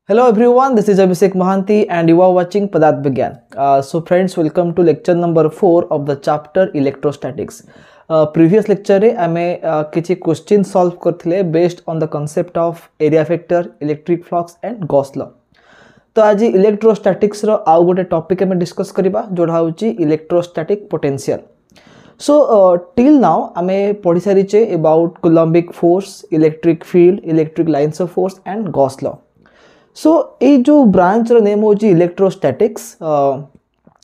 Hello everyone, this is Abhishek Mahanti and you are watching Padarth Vigyan. So friends, welcome to lecture number 4 of the chapter Electrostatics. Previous lecture रे आमे किछि question solve करथिले based on the concept of area vector, electric flux and Gauss law. तो आज electrostatics रो आउ गोटे topic में discuss करबा जोडा होची electrostatic potential. So till now आमे पढि सारिचे about Coulombic force, electric field, electric lines of force and Gauss law. सो ये जो ब्रांच रो नेम होची इलेक्ट्रोस्टैटिक्स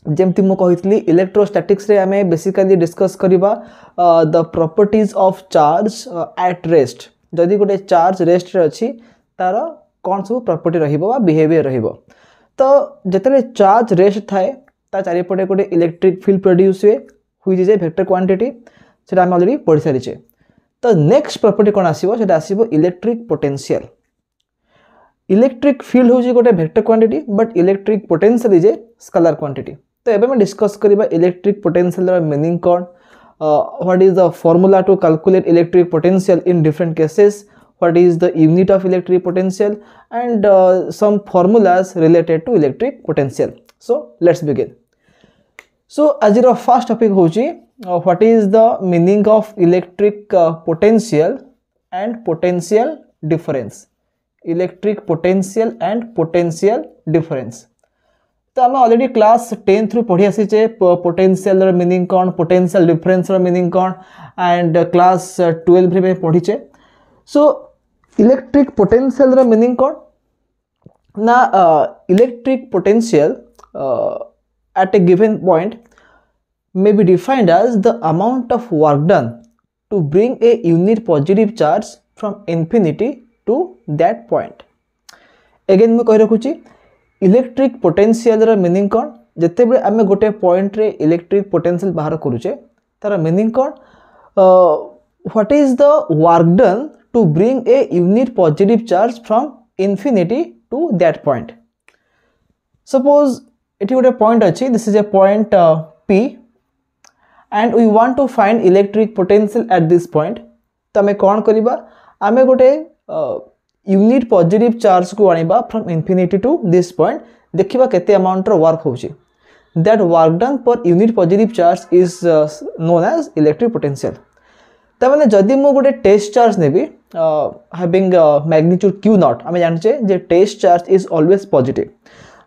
जेमती मु कहितली इलेक्ट्रोस्टैटिक्स रे हमें बेसिकली डिस्कस करिबा the properties of charge at rest. जदि गोटे चार्ज रेस्ट रे अछि तार कोन सब प्रॉपर्टी रहिबो बा बिहेवियर रहिबो. तो जतले चार्ज रेस्ट थाए ता चारि पटे गोटे इलेक्ट्रिक फील्ड प्रोड्यूस हुए which is a vector quantity सेटा हम ऑलरेडी पढि सारिचे. तो नेक्स्ट प्रॉपर्टी कोन आसीबो सेटा आसीबो इलेक्ट्रिक पोटेंशियल. इलेक्ट्रिक फील्ड होची गोटे vector quantity but electric potential is a scalar quantity. तो एबे मैं डिस्कस करिबा इलेक्ट्रिक पोटेंशियल रा मीनिंग कोन, what is the formula to calculate electric potential in different cases, what is the unit of electric potential and some formulas related to electric potential. So let's begin. So आज रो first topic होची what is the meaning of electric potential and potential difference. Electric potential and potential difference. तो आम already class 10 through पढ़ी आसीचे potential meaning कौन, potential difference meaning कौन and class 12 रे पढ़ीचे. So electric potential meaning कौन ना, electric potential at a given point may be defined as the amount of work done to bring a unit positive charge from infinity to that point. Again मैं कहि रखुची electric potential रा meaning कोन, जते बेले आमे गोटे point रे electric potential बाहर करूचे तार मीनिंग कोन, what is the work done to bring a unit positive charge from infinity to that point. Suppose इटी गोटे पॉइंट अच्छी, this is a point P and we want to find electric potential at this point. तो आमे कोन करिबा, आमे गोटे unit positive charge को आनिबा from infinity to this point, देखिबा केते अमाउंट रो वर्क होची. That work done per unit positive charge is known as electric potential. त माने जदि मु गोटे टेस्ट चार्ज नेबी हैविंग मैग्नीट्यूड Q नॉट, आमे जानचे जे test charge is always positive.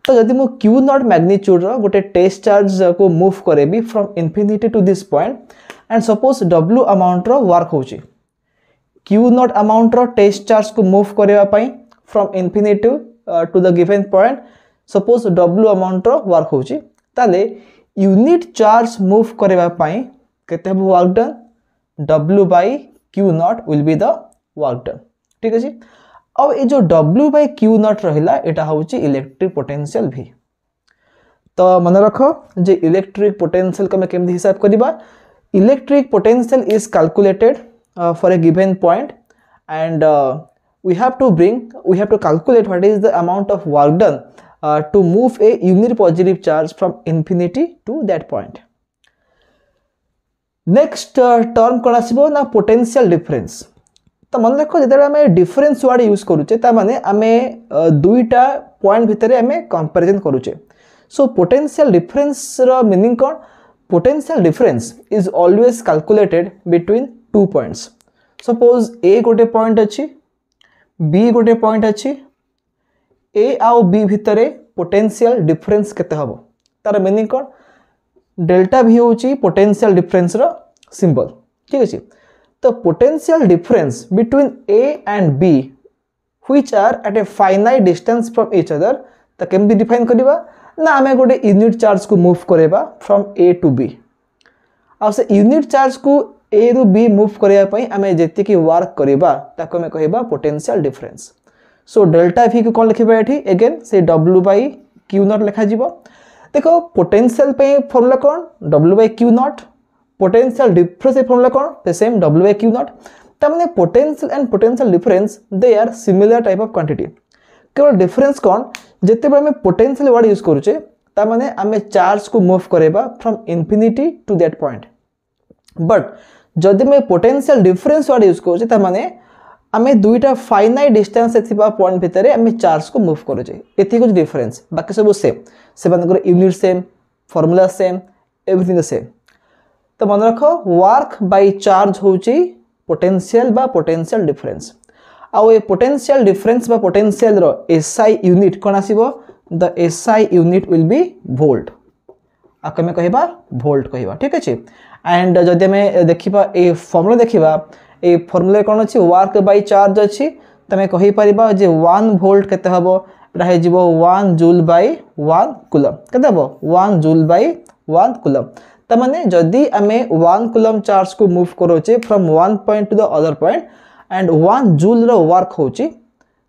तो जदि मु Q नॉट मैग्नीट्यूड रो गोटे टेस्ट चार्ज को मूव करेबी from infinity to this point and suppose W amount रो वर्क होची. Q नॉट अमाउंट रो टेस्ट चार्ज को मूव करबा पई from infinity to the given point, suppose W amount रो वर्क होची, ताले यूनिट चार्ज मूव करबा पई केते work done, W bye Q naught will be the work done. ठीक अछि. अब ये जो W बाय Q नॉट रहिला एटा होची इलेक्ट्रिक पोटेंशियल भी. तो मन रखो जे इलेक्ट्रिक पोटेंशियल को मैं केमि हिसाब करबा, electric potential is calculated for a given point and we have to calculate what is the amount of work done to move a unit positive charge from infinity to that point. Next term कोन आसीबो ना potential difference. तो मन रखो जेतरा हमें difference word use करूचे ता माने हमें दुईटा पॉइंट भितरे हमें कंपैरिजन करूचे. सो पोटेंशियल डिफरेंस रो मीनिंग कोन, potential difference is always calculated between two points. Suppose A गोटे पॉइंट अच्छी, B गोटे पॉइंट अच्छी, A आउ B भितरे पोटेंशियल डिफरेंस केते हबो तार मीनिंग कोन, डेल्टा V होची पोटेंशियल डिफरेंस रो सिंबल. ठीक अछि. तो potential difference between A and B which are at a finite distance from each other, त केम बी डिफाइन करबा ना हमें गोटे यूनिट चार्ज को मूव करेबा फ्रॉम A टू B. आ से यूनिट चार्ज को A रु B मूव करिया पई हमें जेति की वर्क करिबा ताको में कहबा potential difference. So delta V को कोन लिखबा एठी, अगेन से W बाय Q नॉट लिखा जिवो. देखो पोटेंशियल पे फार्मूला कोन, W बाय Q नॉट, पोटेंशियल डिफरेंस ए फार्मूला कोन the same W bye Q naught. त माने potential and potential difference they are similar type of quantity. केवल डिफरेंस कोन, जेते बे हमें पोटेंशियल वर्ड यूज करूचे ता माने हमें चार्ज को मूव करेबा from infinity to that point. But जदि मैं पोटेंशियल डिफरेंस वर्ड यूज करूचे ता माने आमे दुईटा फाइनाइट डिस्टेंस थिबा पॉइंट भितर आमे चार्ज को मूव करूचे एथि कुछ डिफरेंस बाकी सब सेम से मानकर unit same formula same everything same तो मन रख वर्क बाय चार्ज होची पोटेंशियल बा पोटेंशियल डिफरेंस आउ ए पोटेंशियल डिफरेंस बा पोटेंशियल रो एसआई यूनिट कोन आसीबो the SI unit will be volt आके में कहबा वोल्ट कहबा ठीक अछि एंड जदि में देखिबा ए फार्मूला देखिबा ए फार्मूला कोन अछि वर्क बाय चार्ज अछि तमे कहि परिबा जे 1 वोल्ट केते हबो एटा हे जिवो 1 जूल बाय 1 कूलम केते हबो 1 जूल बाय 1 कूलम त माने जदि आमे 1 कूलम चार्ज को मूव करोचे from one point to the other point and 1 joule रो वर्क होची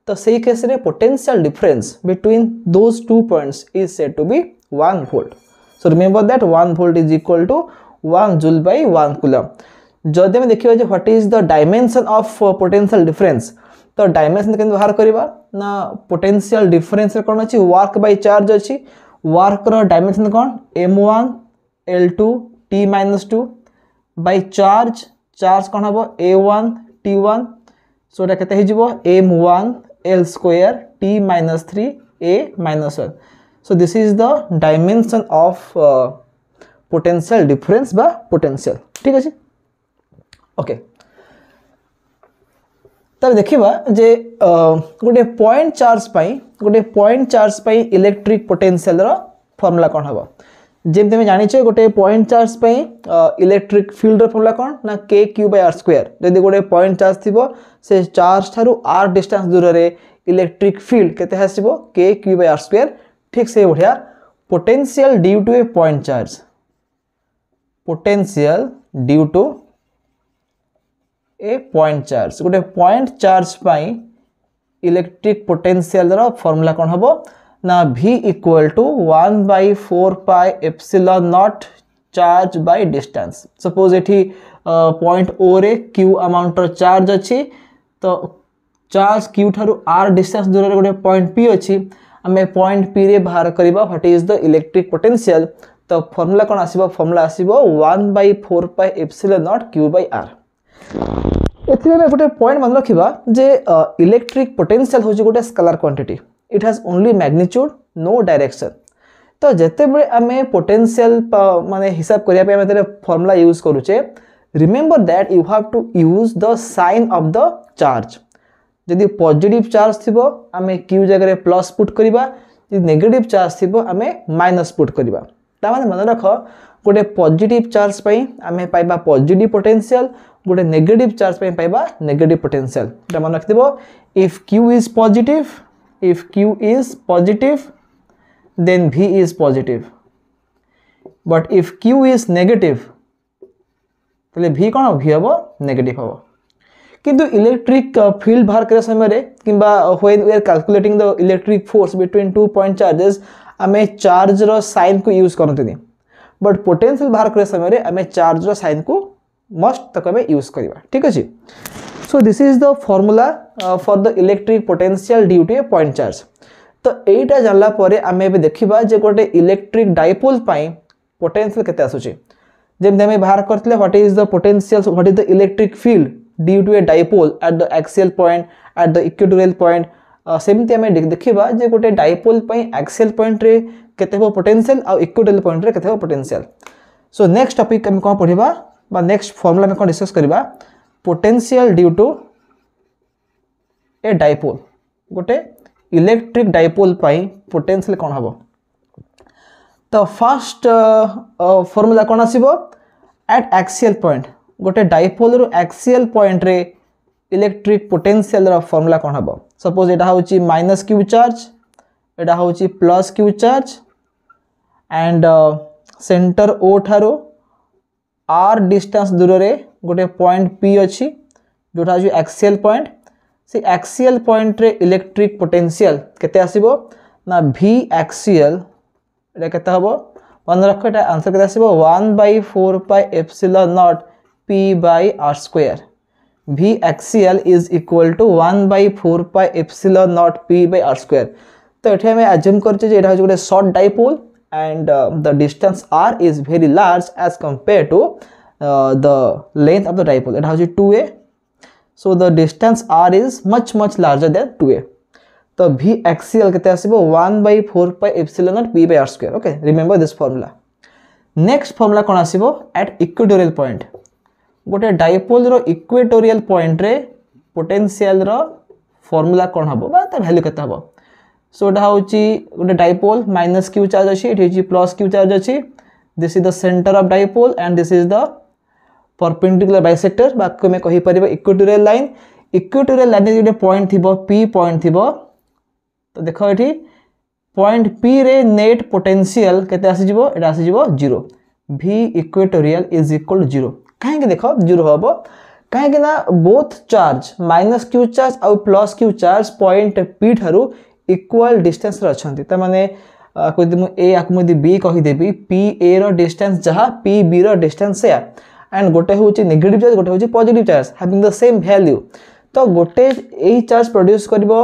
तो सही केस रे potential difference between those two points is said to be 1 volt so remember that 1 volt is equal to 1 joule by 1 coulomb जदि में देखिबा जे what is the dimension of potential difference तो डायमेंशन केन बाहर करबा ना पोटेंशियल डिफरेंस रे कोन अछि वर्क बाय चार्ज अछि वर्क रो डायमेंशन कोन m1 l2 t-2 by charge charge कोन हबो a1 t1 सो एटा केते हिजबो m1 l square t-3 a-1 so this is the dimension of potential difference बा potential ठीक अछि ओके तब देखिबा जे गोटे पॉइंट चार्ज पई इलेक्ट्रिक पोटेंशियल रो फार्मूला कोन हबो जेम तमे जानि छै गोटे पॉइंट चार्ज पई इलेक्ट्रिक फील्ड रो फार्मूला कोन ना k/r² जदि गोटे पॉइंट चार्ज थिबो से चार्ज थारु r डिस्टेंस दूर रे इलेक्ट्रिक फील्ड केते हसिबो k/r² ठीक से बढ़िया potential due to a point charge potential due to a point charge गोटे पॉइंट चार्ज पाई इलेक्ट्रिक पोटेंशियल रो फार्मूला कोन हबो ना v equal to 1/4 pi epsilon naught charge by distance suppose एठी पॉइंट o रे q अमाउंट रो charge अछि तो चार्ज q थारु r डिस्टेंस दूर रे गोटे पॉइंट p अछि हमें पॉइंट p रे बाहर करबा what is the electric potential तो फार्मूला कोन आसीबो फार्मूला आसीबो 1/4 पाई एप्सिलॉन नॉट q/r एथिले में गोटे पॉइंट मन रखिबा जे इलेक्ट्रिक पोटेंशियल होची गोटे scalar quantity it has only magnitude no direction तो जते बेले आमे पोटेंशियल माने हिसाब करिया पे आमे फार्मूला यूज करूचे remember that you have to use the sign of the charge यदि पॉजिटिव चार्ज थिबो आमे q जगह रे प्लस पुट करिबा यदि नेगेटिव चार्ज थिबो आमे माइनस पुट करिबा ता माने मन रख गोटे पॉजिटिव चार्ज पई आमे पाइबा पॉजिटिव पोटेंशियल गोटे नेगेटिव चार्ज पई पाइबा नेगेटिव पोटेंशियल ता मन रखिबो if q is positive then v is positive but if q is negative तले v कोन v हबो नेगेटिव हबो किंतु इलेक्ट्रिक फील्ड बाहर करे समय रे किबा when we are calculating the electric force between two point charges आमे चार्ज रो साइन को यूज करनतनी बट पोटेंशियल बाहर करे समय रे आमे चार्ज रो साइन को मस्ट तक में यूज करबा ठीक अछि so this is the formula for the electric potential due to a point charge तो एटा जानला परे आमे बे देखिबा जे गोटे इलेक्ट्रिक डाइपोल पई पोटेंशियल केते आसुची जेम देमे बाहर करतले what is the potential what is the electric field due to a dipole at the axial point at the equatorial point सेमती आमे देखिबा जे गोटे डाइपोल पई एक्सियल पॉइंट रे केते हो पोटेंशियल आ इक्वेटोरियल पॉइंट रे केते हो पोटेंशियल सो नेक्स्ट टॉपिक हम कोन पढिबा बा नेक्स्ट फार्मूला में कोन डिस्कस करबा potential due to a dipole गोटे इलेक्ट्रिक डाइपोल पाई पोटेंशियल कोन हबो तो फर्स्ट फार्मूला कोन आसीबो एट एक्सियल पॉइंट गोटे डाइपोल रो एक्सियल पॉइंट रे इलेक्ट्रिक पोटेंशियल रो फार्मूला कोन हबो सपोज एटा होची माइनस q चार्ज एटा होची plus q charge and centre o थारो r डिस्टेंस दूर रे गोटे पॉइंट p अछि जोटा अछि एक्सियल पॉइंट से एक्सियल पॉइंट रे इलेक्ट्रिक पोटेंशियल केते आसीबो ना v एक्सियल एटा केते हबो मन रखो एटा आंसर केते आसीबो 1/4 pi epsilon not p by r square v axial is equal to 1/4 pi epsilon not p by r square तो एठे हम अज्यूम करछे जे एटा होय गोटे short dipole and the distance r is very large as compared to the length of the dipole it has 2a So the distance r is much larger than 2a. तो v axial केते आसीबो 1/4 pi epsilon naught p by r square. Okay, remember this formula. Next formula कोन आसीबो at equatorial point. गोटे dipole रो equatorial point रे potential रो formula कोन हबो बा त वैल्यू केते हबो. सो एटा होची गोटे डाइपोल माइनस q चार्ज अछि, एठी होची प्लस q चार्ज अछि. This is the centre of dipole and this is the perpendicular bisector. बाकी में कहि परिबो इक्वेटोरियल लाइन. इक्वेटोरियल लाइन रे गोटे पॉइंट थिबो p पॉइंट थिबो. तो देखो एठी पॉइंट p रे नेट पोटेंशियल केते आसी जिवो, एटा आसी जिवो 0. v equatorial is equal to 0. कहीं देखो 0 हम कहीं ना both charge minus Q charge और plus Q charge point P ठारू इक्वल डिस्टेंस रे अछंती. त माने कोदि मु ए आक मुदि बी कहि देबी पी ए रो डिस्टेंस जहा पी बी रो डिस्टेंस से एंड गोटे होची नेगेटिव चार्ज गोटे होची positive charge having the same value. तो गोटे ए चार्ज प्रोड्यूस करबो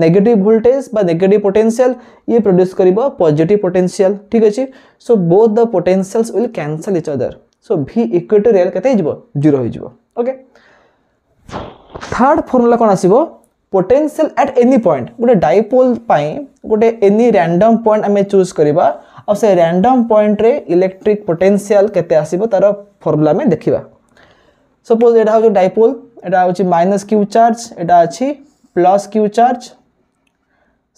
नेगेटिव वोल्टेज बा नेगेटिव पोटेंशियल, ये प्रोड्यूस करबो पॉजिटिव पोटेंशियल. ठीक अछि. So both the potentials will cancel each other. So v equatorial केते हिजबो 0 हिजबो. ओके. थर्ड फार्मूला कोन आसीबो पोटेंशियल एट एनी पॉइंट. गोटे डाइपोल पई गोटे एनी रैंडम पॉइंट हमें चूज करबा और से रैंडम पॉइंट रे इलेक्ट्रिक पोटेंशियल केते आसीबो तार फार्मूला में देखिबा. सपोज एटा हो डाइपोल, एटा होची माइनस q चार्ज, एटा अछि प्लस q चार्ज,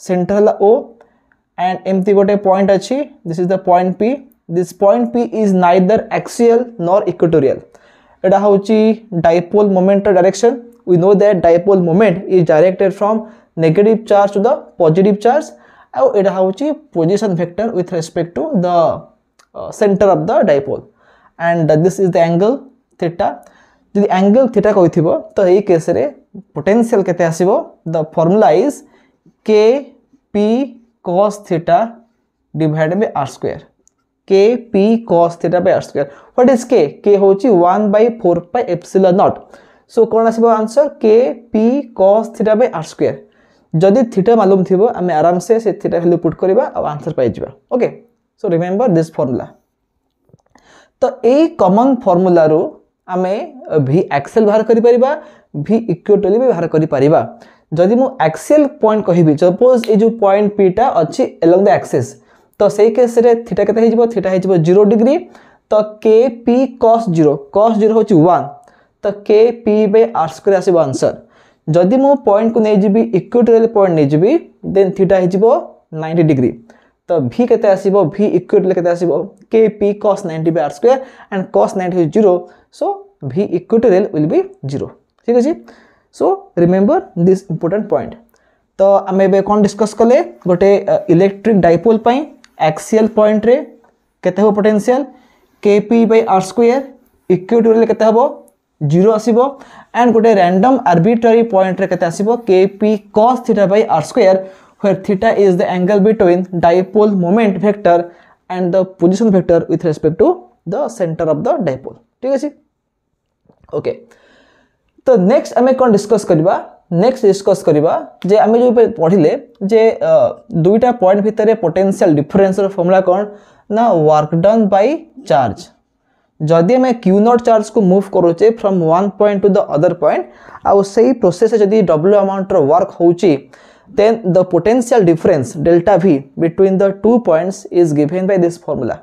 सेंटर हला o एंड एम्ति गोटे पॉइंट अछि. This is the point p. This point P is neither axial nor equatorial. Eta hochi dipole moment direction. We know that dipole moment is directed from negative charge to the positive charge. And eta hochi position vector with respect to the center of the dipole. And this is the angle theta. The angle theta कहथिबो तो ए case रे potential केते आसीबो. The formula is k p cos theta divided by r square. k p cos theta by r square. What is k? k होची 1/4 pi epsilon naught. So कोन आसीबो answer k p cos theta by r square. जदि theta मालूम थिबो हमें आराम से theta value put करबा और आंसर पाइ जिबा. Okay. So remember this formula. तो ए कॉमन फार्मूला रो हमें v एक्सियल बाहर करि परिबा, v इक्वेटोरियल भी बाहर करि परिबा. जदि मु एक्सियल पॉइंट कहिबी, सपोज ए जो पॉइंट p टा अछि अलोंग द एक्सिस, तो से केस रे थीटा केते हिजबो, थीटा हिजबो 0 डिग्री. तो k p cos 0 होची 1. तो k p by r square आसीबो आंसर. जदि मु पॉइंट को नै जिबी इक्वेटोरियल पॉइंट नै जिबी, देन थीटा हिजबो 90 डिग्री. तो v केते आसीबो, v इक्वेटोरियल केते आसीबो k p cos 90 by r square and cos 90 is 0. So v equatorial will be 0. ठीक अछि. So remember this important point. तो हमें बे कोन डिस्कस कले गोटे इलेक्ट्रिक डाइपोल पई एक्सियल पॉइंट रे केते हो potential kp by r square, equatorial केते हबो 0 आसीबो एंड गोटे रैंडम आर्बिट्ररी पॉइंट रे केते आसीबो kp cos theta by r square, where theta is the angle between dipole moment vector and the position vector with respect to the center of the dipole. ठीक अछि. Okay. तो next हमें कोन discuss करबा, next discuss करबा जे हमें जो पढ़िले जे दुईटा पॉइंट भितर पोटेंशियल डिफरेंस रो फार्मूला कोन ना वर्क डन बाय चार्ज. जदि हमें q नॉट चार्ज को मूव करूचे from one point to the other point आ सही प्रोसेस जदि w अमाउंट रो वर्क होची, then the potential difference delta v between the two points is given by this formula.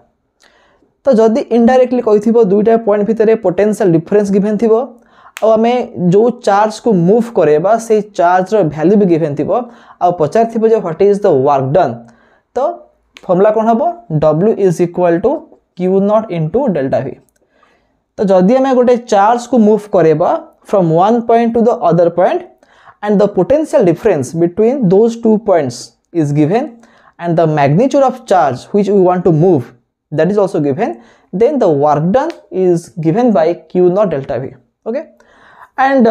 तो जदि इनडायरेक्टली कहिथिबो दुईटा पॉइंट भितर पोटेंशियल डिफरेंस गिवन थिबो और हमें जो चार्ज को मूव करेबा से चार्ज रो वैल्यू भी गिवन थिबो और पचार थिबो जे what is the work done. तो फार्मूला कोन हबो w is equal to q naught into delta v. तो जदि हमें गोटे चार्ज को मूव करेबा from one point to the other point and the potential difference between those two points is given and the magnitude of charge which we want to move that is also given, then the work done is given by q naught delta v. Okay. And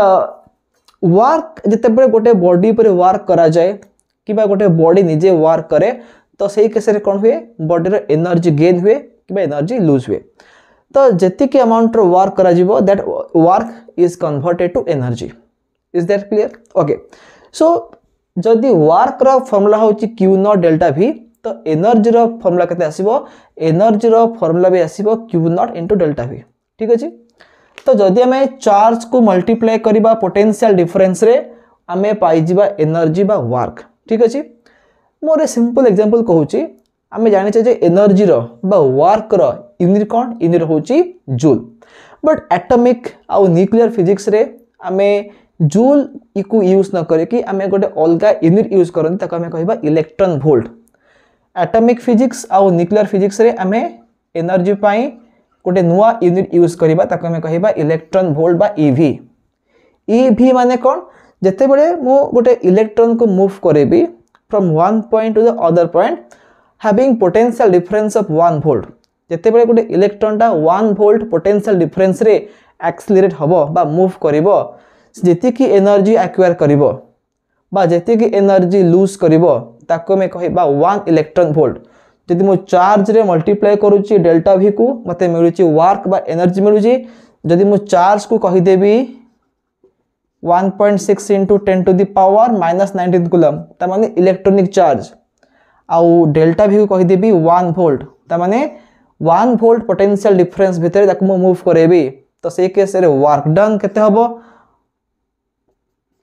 work जते बड़े गोटे body पर work करा जाए किबा गोटे body निजे work करे तो सही केस रे कोन हुए बॉडी रो एनर्जी गेन हुए किबा एनर्जी लूज हुए. तो जति के अमाउंट रो वर्क करा जिवो that work is converted to energy. Is that clear? Okay. So जदि वर्क रो फार्मूला होची q नॉट डेल्टा v, तो एनर्जी रो फार्मूला केते आसीबो, एनर्जी रो फार्मूला भी आसीबो q naught into delta v. ठीक अछि. तो जदि आम चार्ज को मल्टीप्लाई करबा पोटेंशियल डिफरेंस रे आमे पाई जिबा एनर्जी बा वर्क। ठीक अछि, मोर सिंपल एग्जांपल कहूची, आमे जानि छे जे एनर्जी रो बा वर्क रो यूनिट कोन, यूनिट होची जूल। बट एटॉमिक आउ न्यूक्लियर फिजिक्स रे आमे जूल इको यूज न करे कि आमे गोटे अलगा यूनिट यूज करन, ताको आमे कहबा इलेक्ट्रॉन वोल्ट। एटॉमिक फिजिक्स आउ न्यूक्लियर फिजिक्स रे आमे एनर्जी पाई गोटे नुआ यूनिट यूज करबा, ताको आमे कहबा इलेक्ट्रॉन वोल्ट बा ईवी। ईवी माने कोन, जते बळे मो गोटे इलेक्ट्रॉन को मूव करेबी from one point to the other point having potential difference of 1 volt, जते बळे गोटे इलेक्ट्रॉन टा 1 वोल्ट पोटेंशियल डिफरेंस रे एक्सेलरेट हबो बा मूव करिवो, जेति की एनर्जी एक्वायर करिवो बा जेति की एनर्जी लूज करिवो, ताको में कहबा 1 इलेक्ट्रॉन वोल्ट। जदि मो चार्ज रे मल्टीप्लाई करूची डेल्टा v को, मते मिलुची वर्क बा एनर्जी मिलुची। जदि मो चार्ज को कहि देबी 1.6 into 10 to the power minus 19 coulomb, ता माने इलेक्ट्रॉनिक चार्ज, आउ डेल्टा v को कहि देबी 1 वोल्ट, ता माने 1 वोल्ट पोटेंशियल डिफरेंस भितर ताको मो मूव करेबी। तो से केस रे वर्क डन केते हबो,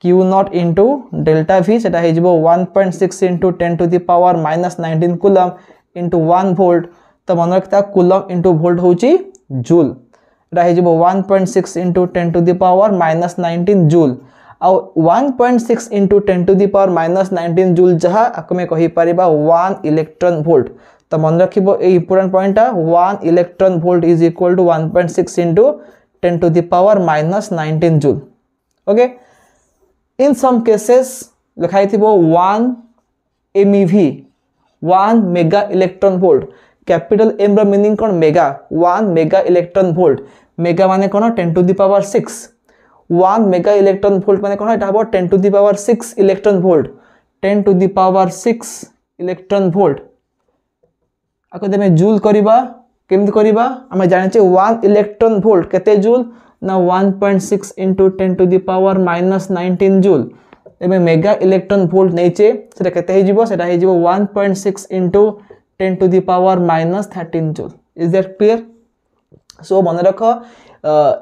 Q naught into delta v, सेटा हे जिवो 1.6 into 10 to the power minus 19 coulomb into 1 volt. तो मन रखता कूलम into वोल्ट होची जूल, एटा हे जिवो 1.6 into 10 to the power minus 19 joule. आउ 1.6 into 10 to the power minus 19 joule जहा आको में कहि परिबा 1 इलेक्ट्रॉन वोल्ट। तो मन रखिबो ए important point 1 electron volt is equal to 1.6 into 10 to the power minus 19 joule. Okay, in some cases लिखाई थिबो 1 MeV, 1 mega electron volt. Capital M रो मीनिंग कोन, मेगा, 1 मेगा इलेक्ट्रॉन वोल्ट। मेगा माने कोन 10 to the power 6, 1 mega electron volt माने कोन, एटा हबो 10 to the power 6 electron volt. 10 to the power 6 electron volt आको देमे जूल करिबा, केमति करिबा हम जानि छे 1 इलेक्ट्रॉन वोल्ट केते जूल ना 1.6 into 10 to the power minus 19 joule. एमे मेगा इलेक्ट्रॉन वोल्ट नैचे सेटा केते हे जिवो, सेटा हे जिवो 1.6 into 10 to the power minus 13 joule. Is that clear? So मन रख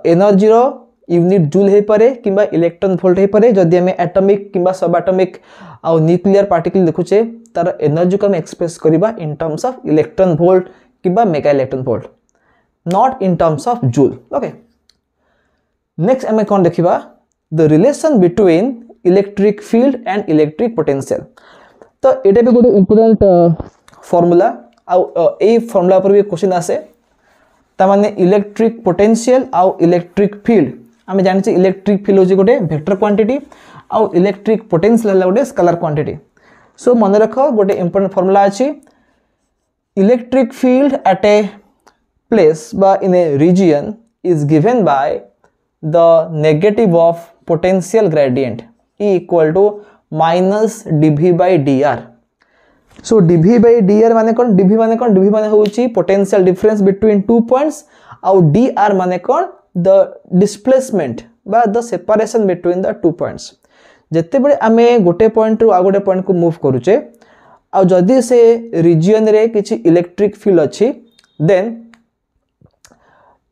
एनर्जी रो यूनिट जूल हे पारे किबा इलेक्ट्रॉन वोल्ट हे पारे। जदि हम एटॉमिक किबा सब एटॉमिक आ न्यूक्लियर पार्टिकल देखुचे, तार एनर्जी को हम एक्सप्रेस करबा in terms of electron volt किबा mega electron volt, not in terms of joule. Okay, next हमें कौन देखिबा, the relation between electric field and electric potential. तो एटा भी गोटे इंपोर्टेंट फॉर्मूला, आ ए फॉर्मूला पर भी क्वेश्चन आसे। ता माने इलेक्ट्रिक पोटेंशियल आ इलेक्ट्रिक फील्ड, आमे जानि छी इलेक्ट्रिक फील्ड होची गोटे वेक्टर क्वांटिटी आ इलेक्ट्रिक पोटेंशियल हला गोटे स्केलर क्वांटिटी। सो मन रखो गोटे इंपोर्टेंट फॉर्मूला अछि, electric field at a place बा in a region is given by the negative of potential gradient E equal to minus dV by dr। So dV by dr माने कौन, dV माने कौन, dV माने होची potential difference between two points और dr माने कौन, the displacement बा the separation between the two points। जत्ते बड़े आमे गोटे पॉइंट रु आ गोटे पॉइंट को मूव करूचे आ जदी से रीजन रे किछि इलेक्ट्रिक फील्ड अछि, देन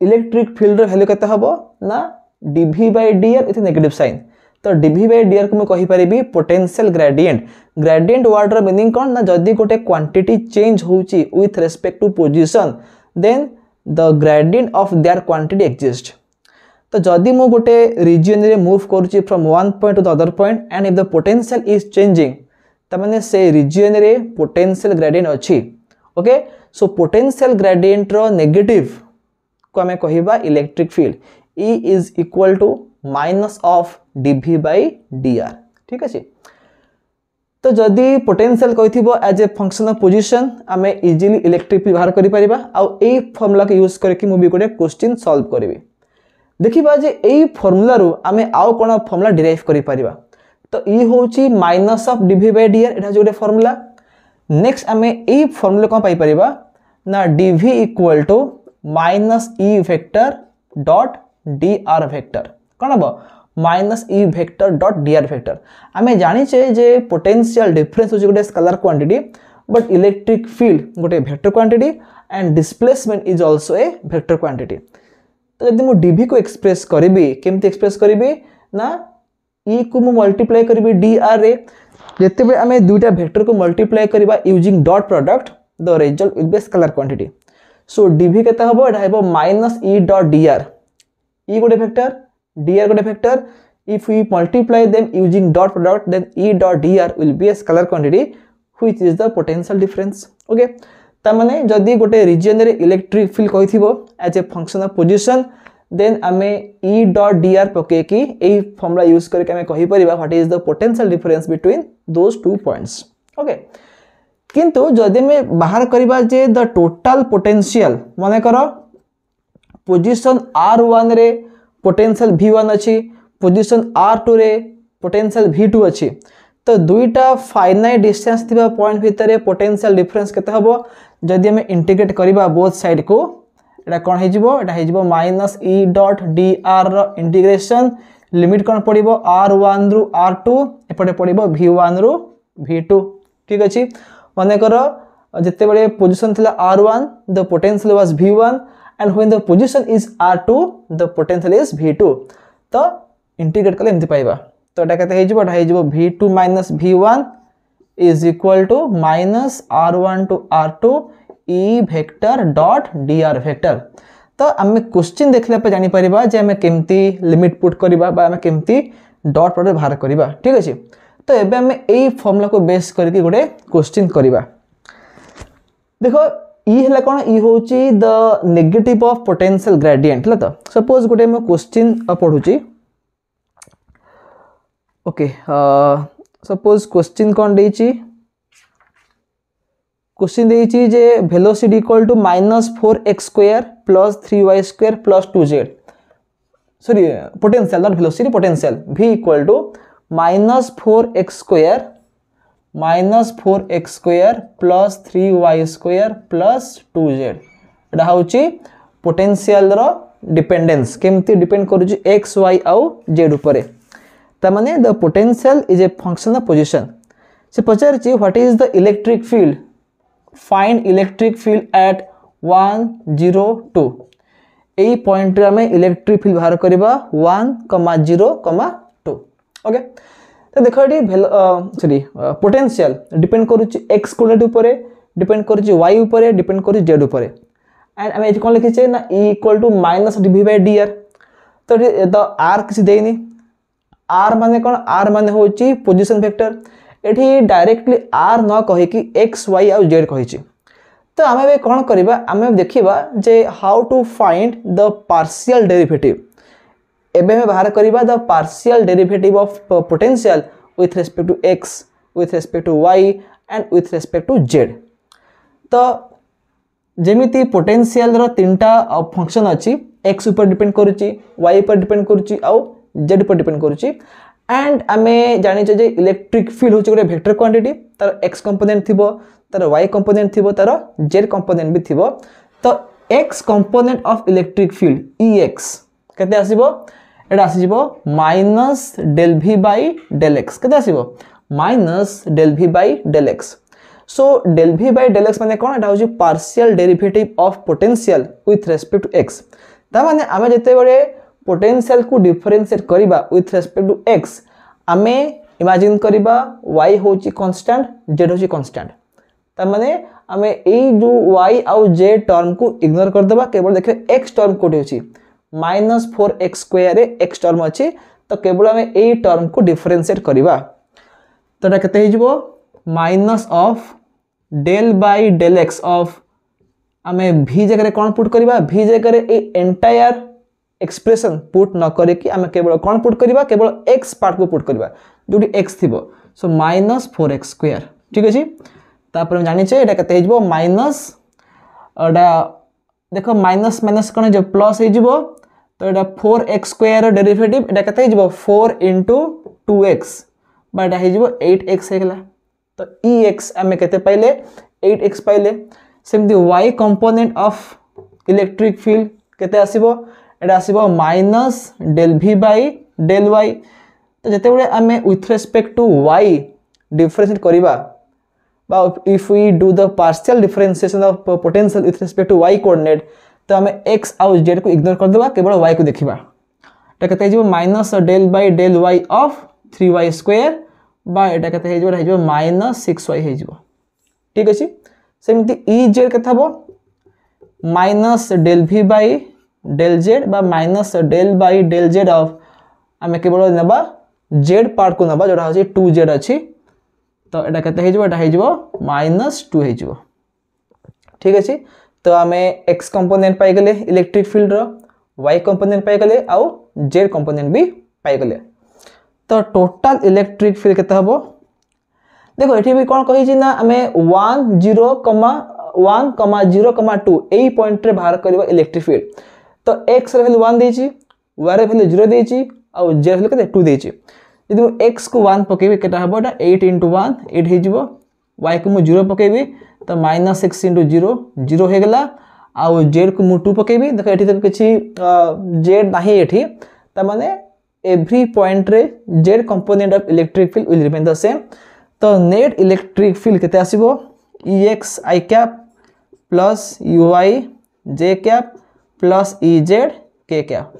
इलेक्ट्रिक फील्ड रो वैल्यू केते हबो ना dV by dr इथ नेगेटिव साइन। तो dV by dr को मैं कहि परिबी पोटेंशियल ग्रेडिएंट। ग्रेडिएंट वर्ड रो मीनिंग कोन ना, जदी गोटे क्वांटिटी चेंज होउची with respect to position, then the gradient of their quantity exist. तो जदी मो गोटे रीजन रे मूव करूची from one point to the other point and if the potential is changing, त माने से रीजन रे पोटेंशियल ग्रेडिएंट अछि। ओके, सो पोटेंशियल ग्रेडिएंट रो नेगेटिव को हमें कहिबा electric field. E is equal to minus of dV by dr। ठीक अछि, तो जदी पोटेंशियल कहिथिबो as a function of position, आमे इजीली इलेक्ट्रिक फील्ड बाहर करि परिबा। आ ए फार्मूला के यूज करके मु भी गोटे क्वेश्चन सॉल्व करबी। देखिबा जे ए फार्मूला रो आमे आउ कोन फार्मूला डिराइव करि परिबा। तो ई होची minus of dV by dr, Etah Jote formula. Next आमे ए फार्मूला को पाई परिबा ना dV equal to minus E vector dot dr vector, कोन हबो minus E vector dot dr vector. आमे जानि छे जे पोटेंशियल डिफरेंस होची गोटे scalar quantity, but electric field गोटे vector quantity and displacement is also a vector quantity. तो जदि मु dv को एक्सप्रेस करिबी केमती एक्सप्रेस करिबी ना e को मु मल्टीप्लाई करिबी dr रे जते बे आमे दुईटा वेक्टर को मल्टीप्लाई करबा using dot product the result will be scalar quantity so dv केता हबो एटा हबो -e डॉट dr e गोटे वेक्टर dr गोटे vector if we multiply them using dot product then e dot dr will be a scalar quantity which is the potential difference okay ता माने जदी गोटे region रे electric field कहिथिबो as a function of position then आमे e dot dr पके की ए फॉर्मूला यूज करके आमे कहि परिबा what is the potential difference between those two points okay किंतु जदी में बाहर करबा जे द टोटल पोटेंशियल माने करो पोजीशन r1 रे पोटेंशियल v1 अछि पोजीशन r2 रे पोटेंशियल v2 अछि तो दुईटा फाइनाइट डिस्टेंस थिबा पॉइंट भितरे पोटेंशियल डिफरेंस केते हबो जदी हम इंटीग्रेट करबा बोथ साइड को एटा कोन हे जिवो एटा हे जिवो -e डॉट dr रो इंटीग्रेशन लिमिट कोन पडिबो r1 रु r2 एपटे पडिबो v1 रु v2 ठीक अछि माने करो जते बडे पोजीशन थिला r1 the potential was v1 and when the position is r2 the potential is v2 तो इंटीग्रेट कले एमति पाइबा तो एटा कते हे जिवो एटा हे जिवो v2 - v1 is equal to -r1 to r2 e vector dot dr vector तो आमे क्वेश्चन देखले पे जानि परिबा जे आमे केमती लिमिट पुट करबा बा आमे केमती डॉट प्रोडक्ट बाहर करबा ठीक अछि तो एबे आमे एई फार्मूला को बेस करके गोटे क्वेश्चन करबा देखो ई हला कोन ई होची the negative of potential gradient हला तो सपोज गोटे म क्वेश्चन पढुची ओके सपोज क्वेश्चन कोन देची क्वेश्चन देची जे velocity equal to -4x square plus 3y square plus 2z sorry potential not velocity potential v equal to -4x square plus 3y square plus 2z एटा होची potential रो dependence केमती depend करूची x y आउ z ऊपर ता माने the potential is a function of position से पचारची what is the electric field find electric field at 1 0 2 एई पॉइंट रे हमें इलेक्ट्रिक फील्ड बाहर करबा 1 0 2 ओके तो देखो एटी सॉरी पोटेंशियल डिपेंड करूची x कोऑर्डिनेट ऊपर डिपेंड करूची y ऊपर डिपेंड करूची z ऊपर एंड हमें कोन लिखि छै ना e -dv/dr तो द r किसी देनी r माने कोन r माने होची पोजीशन वेक्टर एठी डायरेक्टली r न कहि कि x y और z कहि छी तो हमें बे कोन करबा हमें देखिबा जे how to find the partial derivative एबे में बाहर करबा the partial derivative of potential with respect to x with respect to y and with respect to z तो जेमिति पोटेंशियल रो तीनटा फंक्शन अछि x ऊपर डिपेंड करूची y ऊपर डिपेंड करूची आ z ऊपर डिपेंड करूची एंड आमे जानि जे इलेक्ट्रिक फील्ड होची गोटे वेक्टर क्वांटिटी तार x कंपोनेंट थिबो तार y कंपोनेंट थिबो तार z कंपोनेंट भी थिबो तो x component of electric field ex केते आसीबो एटा आसीबो -∂v/∂x केते आसीबो -∂v/∂x सो ∂v/∂x माने कोन एटा होची partial derivative of potential with respect to x ता माने आमे जते बडे पोटेंशियल को डिफरेंशिएट करिबा विथ रिस्पेक्ट टू x आमे इमेजिन करिबा y होची कांस्टेंट z होची कांस्टेंट त माने आमे ए जो y आउ z टर्म को इग्नोर कर देबा केवल देखे x टर्म कोठी होची -4x स्क्वायर रे x टर्म अछि तो केवल आमे ए टर्म को डिफरेंशिएट करिबा तो एटा केते हिजबो माइनस ऑफ del/∂x ऑफ आमे v जगह रे कोन पुट करिबा v जगह रे ए एंटायर एक्सप्रेशन पुट न करे कि आमे केवल कोन पुट करिबा केवल x पार्ट को पुट करिबा जोटी x थिबो सो -4x स्क्वायर ठीक अछि तापर हम जानि छै एटा कते हिजबो माइनस एटा देखो माइनस माइनस कोन जे प्लस हिजबो तो एटा 4x स्क्वायर डेरिवेटिव एटा कते हिजबो 4 * 2x बा एटा हिजबो 8x हेगला तो ex आमे कते पाइले 8x पाइले सेमती y component of electric field कते आसीबो एटा आसीबो -∂v/∂y तो जते बडे आमे with respect to y differentiate करिबा बा if we do the partial differentiation of potential with respect to y coordinate तो आम एक्स आउ जेड को इग्नोर करदे केवल वाई को देखा के minus del by del y of 3y square बाटा के माइनस 6y हो ठीक अच्छे सेमती इ जेड के minus del V by del Z बा minus del by del Z of आम केवल नवा जेड पार्ट को नवा जोड़ा हूँ 2z अच्छी तो यहाँ के माइनस 2 हो ठीक अच्छे तो आम एक्स कंपोनेंट पाईगले इलेक्ट्रिक फील्ड वाई कंपोनेंट पाईगले आउ जेड कंपोनेंट भी पाईगले तो टोटल इलेक्ट्रिक फील्ड केते हबो देखो ये भी कौन कही ना आम 1 0 2 यही पॉइंट रे बाहर करबा इलेक्ट्रिक फील्ड तो एक्स रे वैल्यू 1 देछि वाई रे वैल्यू 0 देछि आउ जेड वैल्यू केते 2 देछि यदि मैं एक्स को 1 पकेबी केटा हबो 8 × 1 8 हे जिवो वाई को मु 0 पकेबी तो माइनस 6 × 0 0 हो गला आउ जेड को मु 2 पकेबी देखो एठी तो किछि जेड नाही एठी त माने एवरी पॉइंट रे Z component of electric field will remain the same तो नेट इलेक्ट्रिक फील्ड केते आसीबो ex i cap plus uy j cap plus ez k cap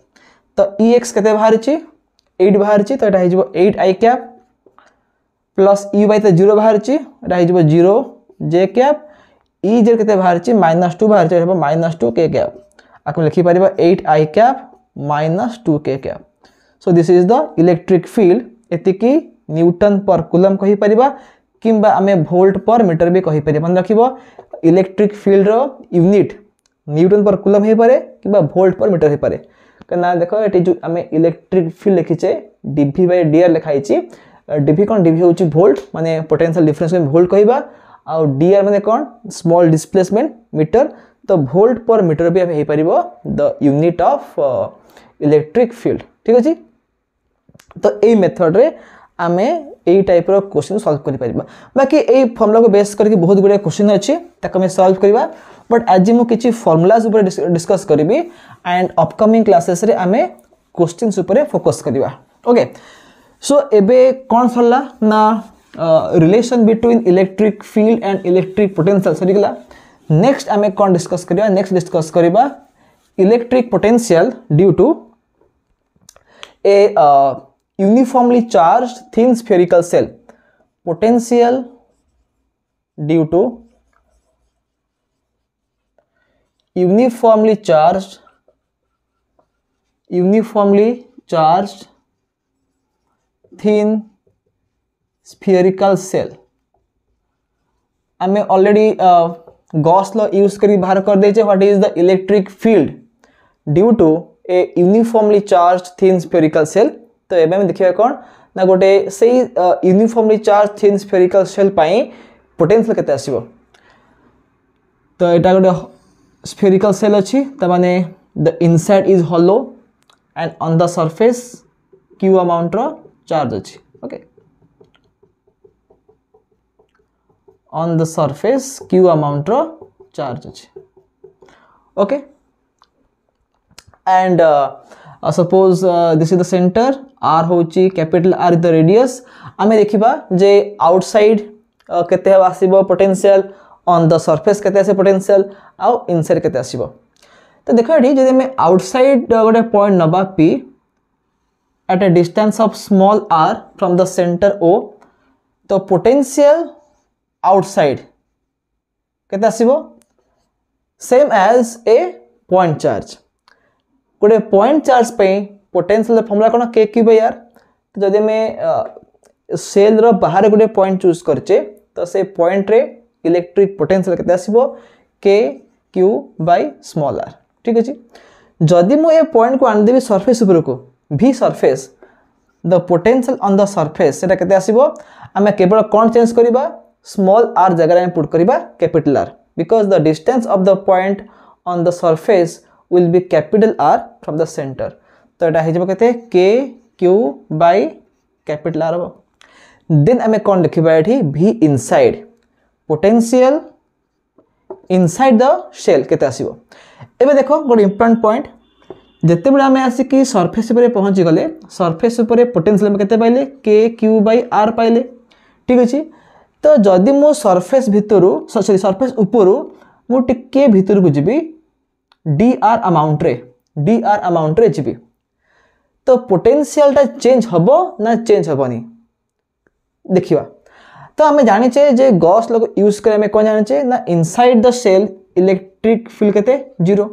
तो ex केते बाहर छी 8 बाहर छी तो एटा हिजबो 8 i कैप प्लस uy तो 0 बाहर छी एटा हिजबो 0 j कैप ez केते बाहर छी -2 बाहर छी हेबो -2 k कैप आकु लिखि परिबा 8 i cap -2 k cap so this is the electric field एतिकी न्यूटन पर कूलम कहि परिबा किंबा आमे वोल्ट पर मीटर भी कहि परिबा मन रखिबो इलेक्ट्रिक फील्ड रो यूनिट न्यूटन पर कूलम हे पारे किंबा वोल्ट पर मीटर हे पारे कना देखो एटी जो आमे इलेक्ट्रिक फील्ड लिखिचे dv/dr लिखाई छी dv कोन dv होची वोल्ट माने पोटेंशियल डिफरेंस में वोल्ट कहिबा आ dr माने कोन स्मॉल डिस्प्लेसमेंट मीटर तो वोल्ट पर मीटर भी हे परिबो the unit of electric field ठीक अछि तो ए मेथड रे आमे ए टाइप रो क्वेश्चन सॉल्व करि परिबा बाकी ए फार्मूला को बेस करके बहुत गुडे क्वेश्चन अछि ताको में सॉल्व करबा बट आज मु किछि फार्मूलाज ऊपर डिस्कस करबी एंड अपकमिंग क्लासेस रे आमे क्वेश्चंस ऊपर फोकस करबा ओके सो एबे कोन सरला ना relation between electric field and electric potential सरी गला नेक्स्ट आमे कोन डिस्कस करबा नेक्स्ट डिस्कस करबा electric potential due to a uniformly charged thin spherical cell potential due to uniformly charged thin spherical cell आमे ऑलरेडी गॉस लॉ यूज करी बाहर कर देचे what is the electric field due to a uniformly charged thin spherical shell तो एबे हम देखिबा कोन ना गोटे सेही uniformly charged thin spherical shell पाई पोटेंशियल केते आसीबो तो एटा गोटे स्फेरिकल सेल अछि त माने the inside is hollow and on the surface q amount रो चार्ज अछि okay on the surface q amount रो चार्ज अछि okay and suppose this is the center r होची capital r is the radius आमे देखिबा जे outside केते आसीबो पोटेंशियल ऑन द सरफेस केते आसे पोटेंशियल आ इनसाइड केते आसीबो तो देखो एठी जदि मैं आउटसाइड गोटे पॉइंट नबा p at a distance of small r from the center o तो पोटेंशियल आउटसाइड केते आसीबो same as a point charge गोटे पॉइंट चार्ज पे पोटेंशियल फॉर्मूला कोन k q बाय r तो जदि मैं सेल रो बाहर गोटे पॉइंट चूज करचे तो से पॉइंट रे इलेक्ट्रिक पोटेंशियल केते आसीबो k q by small r ठीक अछि जदि मु ए पॉइंट को आन देबी सरफेस ऊपर को v surface the potential on the surface सेटा केते आसीबो हमें केवल कोन चेंज करबा स्मॉल r जगह में पुट करबा capital r because the distance of the point on the surface will be capital R from the center तो एटा हे जब कहते k q by capital R then हमें कौन लिखिबा एठी v inside potential inside the shell केते आसीबो एबे देखो गोटे इंपोर्टेंट पॉइंट जते बेला हमें आसी कि सरफेस ऊपर पहुंच गले सरफेस ऊपर पोटेंशियल में केते पाइले k q by r पाइले ठीक अछि तो जदि मो सरफेस भितरु सॉरी सरफेस ऊपरु मो टिके भितर को जिबी dr amount रे जीवी तो पोटेंशियल टा चेंज हबो ना चेंज हबनी देखिबा। तो आमे जानिचे जे गॉस लॉ यूज करे में कोन जानिचे ना inside the shell electric field केते 0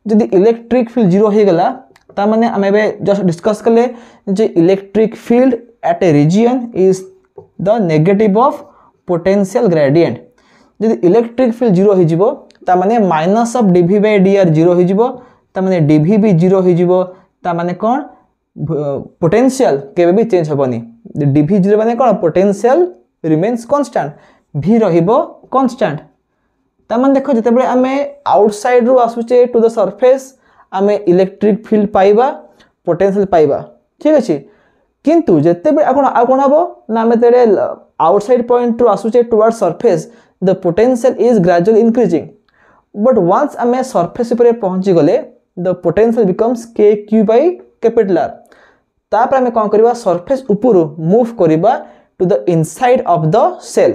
जदि इलेक्ट्रिक फील्ड 0 हो गला ता माने आमे बे जस्ट डिस्कस करले जे electric field at a region is the negative of potential gradient. जदि इलेक्ट्रिक फील्ड 0 हो जिवो ता माने minus of dv by dr 0 हो जिवो ता माने dv भी 0 हो जिवो ता माने कोन पोटेंशियल केबे भी चेंज हबनी dv 0 माने कोन पोटेंशियल रिमेन्स कांस्टेंट v रहिबो कांस्टेंट। ता माने देखो जते बेले आमे आउटसाइड रु आसुचे टू द सरफेस आमे इलेक्ट्रिक फील्ड पाइबा पोटेंशियल पाइबा ठीक अछि किंतु जते बेले आ कोन हबो ना आमे तेरे आउटसाइड पॉइंट रु आसुचे toward surface the potential is gradually increasing but once आमे सरफेस ऊपर पहुंची गले the potential becomes k q by capital R तापर आमे कोन करबा सरफेस ऊपर मूव करबा to the inside of the shell.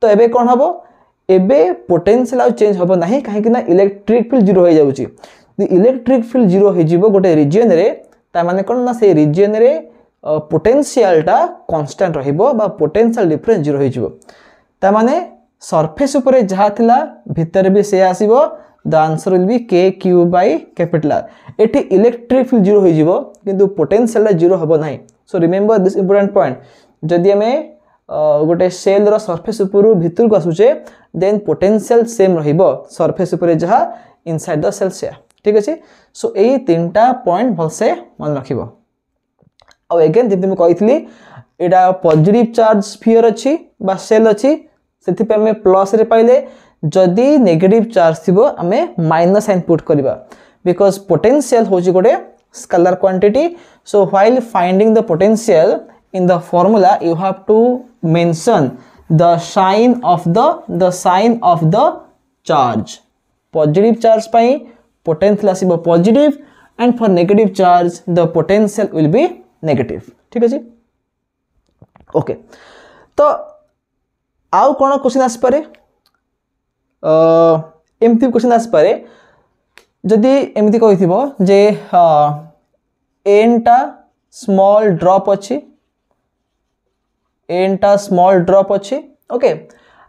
तो एबे कोन हबो एबे पोटेंशियल आ चेंज हबो नाही काहे कि ना इलेक्ट्रिक फील्ड 0 हो जाउची द इलेक्ट्रिक फील्ड 0 हो जिवो गोटे रीजन रे ता माने कोन ना से रीजन रे पोटेंशियल टा कांस्टेंट रहिबो बा पोटेंशियल डिफरेंस 0 हो जिवो ता माने सरफेस ऊपर जहा थिला भीतर भी से आसीबो the answer will be k q by capital R एठी इलेक्ट्रिक फील्ड 0 हो जिवो किंतु पोटेंशियल 0 हबो नाही। So remember this important point जदि हमें गोटे सेल रो सरफेस ऊपर भीतर को आसुचे देन पोटेंशियल सेम रहिबो सरफेस ऊपर जहा इनसाइड द सेल से ठीक अछि। सो एई तीनटा पॉइंट भलसे मन रखिबो। आ अगेन जेते मैं कहितली एडा पॉजिटिव चार्ज स्फीयर अछि बा सेल अछि सेति पे हमें प्लस रे पाइले जदि नेगेटिव चार्ज थिबो हमें माइनस साइन पुट करबा बिकॉज़ पोटेंशियल होची गोटे scalar quantity. So while finding the potential in the formula you have to mention the sign of the charge positive charge pai potential asibo positive and for negative charge the potential will be negative ठीक अछि okay. तो आउ कोन question आस पारे एमती question आस पारे जदि एमती कहिथिबो जे n टा स्मॉल ड्रॉप अछि n टा small drop अच्छी okay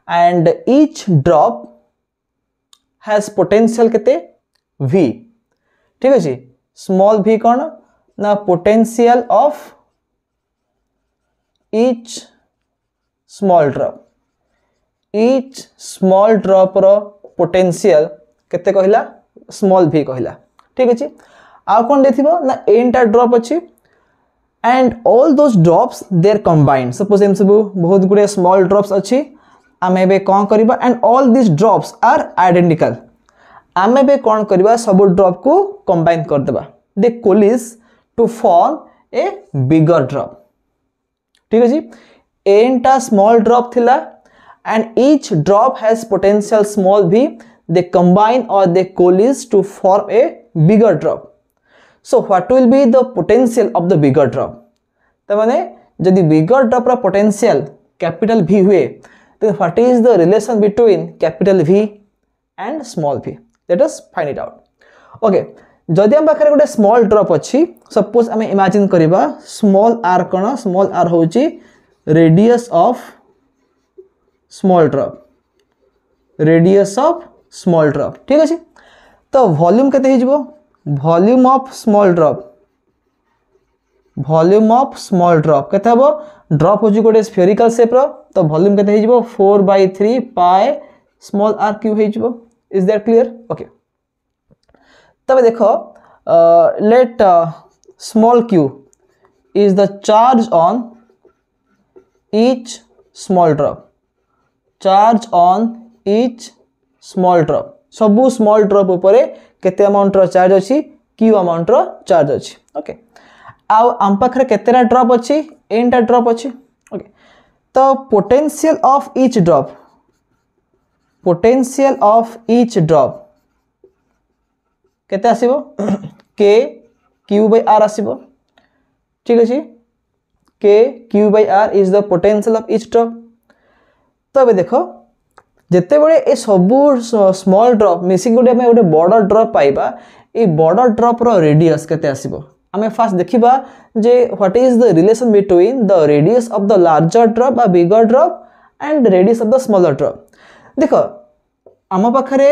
and each drop has potential केते v ठीक अछि small v कौन ना potential of each small drop रो potential केते कहिला small v कहिला ठीक अछि। आ कोन देखिबो ना n टा drop अछि and all those drops they are combined suppose em सब बहुत गुडे small drops अछि आमे बे कोन करबा and all these drops are identical आमे बे कोन करबा सब ड्रॉप को कंबाइन कर देबा they coalesce to form a bigger drop ठीक अछि। n टा small drop थिला and each drop has potential small v they combine or they coalesce to form a bigger drop। So what will be the potential of the bigger drop? तो माने यदि bigger drop रा potential capital V हुए then what is the relation between capital V and small v? Let us find it out. Okay, जदि हम पाखरे गोटे small drop अछि suppose हमें imagine करिबा small r कोन small r होची radius of small drop ठीक अछि। तो वॉल्यूम केते हिजबो volume of small drop केते हबो ड्रॉप होजी गोटे स्फेरिकल शेप रो तो वॉल्यूम केते हिजबो 4/3 pi small r cube हिजबो इज दैट क्लियर ओके। तबे देखो let small q is the charge on each small drop सबु स्मॉल ड्रॉप ऊपर केते अमाउंट रो चार्ज अछि q अमाउंट रो चार्ज अछि ओके। आ हम पाखरे केतेरा ड्रॉप अछि n टा ड्रॉप अछि ओके। तो पोटेंशियल ऑफ ईच ड्रॉप केते आसीबो k q by r आसीबो ठीक अछि k q by r is the potential of each drop। तो अबे देखो जिते बड़े ए सबू स्मॉल ड्रॉप मिसिंग गोटे आम गोटे बड़ ड्रॉप पाइबा ए बड़ ड्रॉप रो रेडियस केते आसीबो आम फास्ट देखिबा जे what is the relation between the radius of the larger drop बा bigger drop and radius of the smaller drop देखो आम पाखरे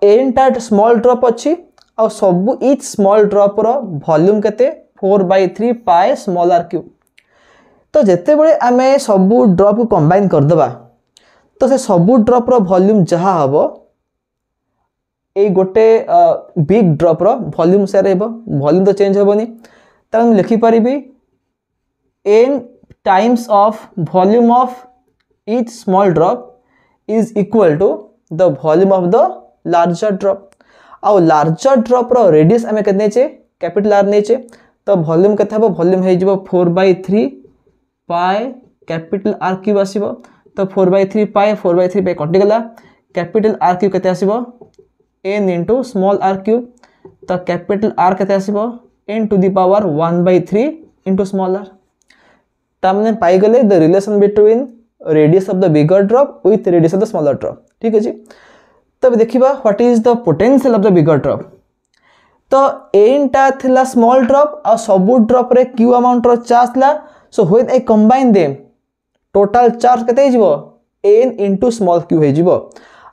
एन टा स्मॉल ड्रॉप अच्छी आ सबू etch small drop rho volume केते 4/3 पाए स्मॉल आर क्यूब तो जिते बड़े आम सबू ड्रॉप को कंबाइन कर दबा तो से सबू ड्रॉप रो वॉल्यूम जहा हबो ए गोटे बिग ड्रॉप रो वॉल्यूम से रहबो वॉल्यूम तो चेंज होबनी त हम लिखि परिबी n times of volume of each small drop is equal to the volume of the larger drop और larger drop रो radius हमें कितने चे कैपिटल R ने चे तो वॉल्यूम केते हबो वॉल्यूम हे जिवो 4/3 पाई कैपिटल R क्यूब आसीबो तो 4/3 पाई कटि गला कैपिटल R क्यूब केते आसीबो n into small r cube तो कैपिटल R केते आसीबो n to the power 1/3 into small r तामने पाई गले the relation between radius of the bigger drop with radius of the smaller drop ठीक अछि तब देखिबा what is the potential of the bigger drop तो n टा थिला small drop आ सबु drop रे q अमाउंट रो चार्ज ला so when I combine them total charge केते हिजबो n into स्मॉल q हिजबो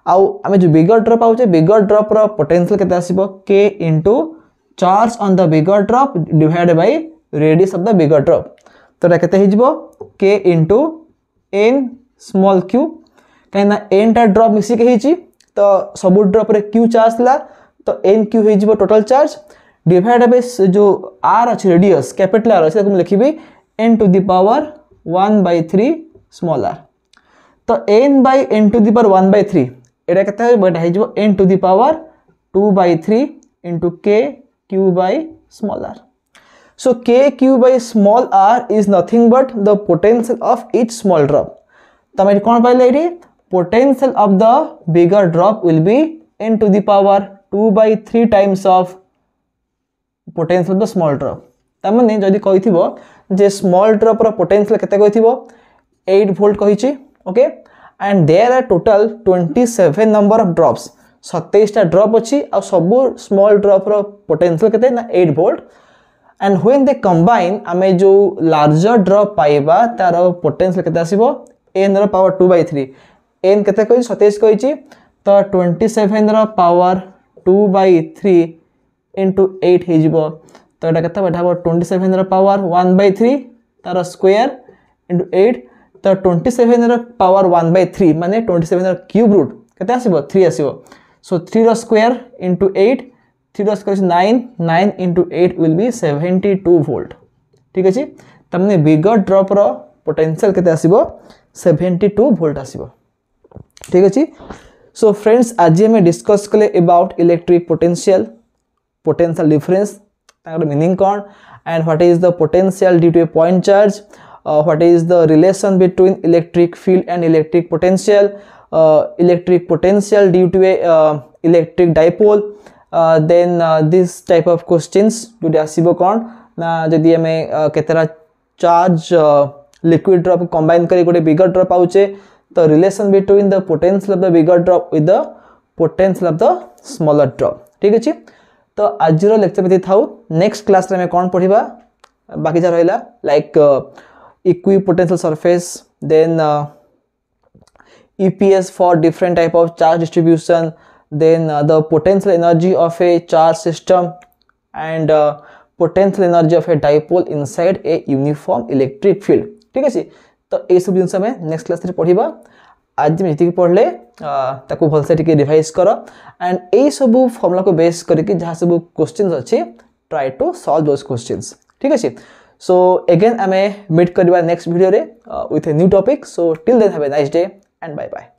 आ हमें जो बिगर ड्रॉप आउचे बिगर ड्रॉप रो पोटेंशियल केते आसीबो k into charge on the bigger drop divided by radius of the bigger drop तो रे केते हिजबो k into n small q कहीं n टा ड्रॉप मिसी के हिची तो सब ड्रॉप रे q चार्ज ला तो n q हे जिवो टोटल चार्ज डिवाइड बाय जो r अछि रेडियस कैपिटल r अछि हम लिखिबी n to the power 1/3 small r तो n by n to the power 1/3 एटा केते है बट हे जिवो n to the power 2/3 into k q by small r so k q by small r is nothing but the potential of each small drop तमे कोन पाइले रे potential of the bigger drop will be n to the power 2/3 times of potential of the small drop तमने जदी कहिथिबो जे small drop रो potential केते कहिथिबो 8 volt कहिछि okay and there are total 27 number of drops 27 टा ड्रॉप अछि आ सब small drop रो पोटेंशियल केते ना 8 volt and when they combine आमे जो लार्जर ड्रॉप पाइबा तार पोटेंशियल केते आसीबो n रो पावर 2/3 n केते कहि 27 कहिछि तो 27 रो पावर 2/3 into 8 हे जिवो तो एटा केते बैठाबो 27 रो पावर 1/3 तार स्क्वायर into 8 तो 27 रो पावर 1/3 माने 27 रो क्यूब रूट केते आसीबो 3 आसीबो so 3 row square into 8 3 row square 9 into 8 will be 72 volt ठीक अछि तमने बिगर ड्रॉप रो पोटेंशियल केते आसीबो 72 volt आसीबो ठीक अछि सो फ्रेंड्स आज हम डिस्कस कले अबाउट इलेक्ट्रिक पोटेंशियल डिफरेंस ताकर मीनिंग कोन and what is the potential due to a point charge what is the relation between electric field and electric potential due to a electric dipole then this type of questions जोडी आसीबो कोन ना जदी हमें केतरा charge liquid drop combine करी गोटे बिगर drop आउचे तो relation between the potential of the bigger drop with the potential of the smaller drop ठीक अछि तो आज रो लेक्चर में थाउ नेक्स्ट क्लास रे में कोन पढिबा बाकी जा रहला like equipotential surface then EPS for different type of charge distribution then the potential energy of a charge system and potential energy of a dipole inside a uniform electric field ठीक है तो ये सब जिनस में नेक्स्ट क्लास रे पढिबा आज में जति पढले ताको भल से टिके रिवाइज करो एंड ए सब फॉर्मूला को बेस करके जहां सब क्वेश्चंस अछि try to solve those questions ठीक है सो अगेन हमें मीट करबा नेक्स्ट वीडियो रे with a new topic so till then have a nice day and bye bye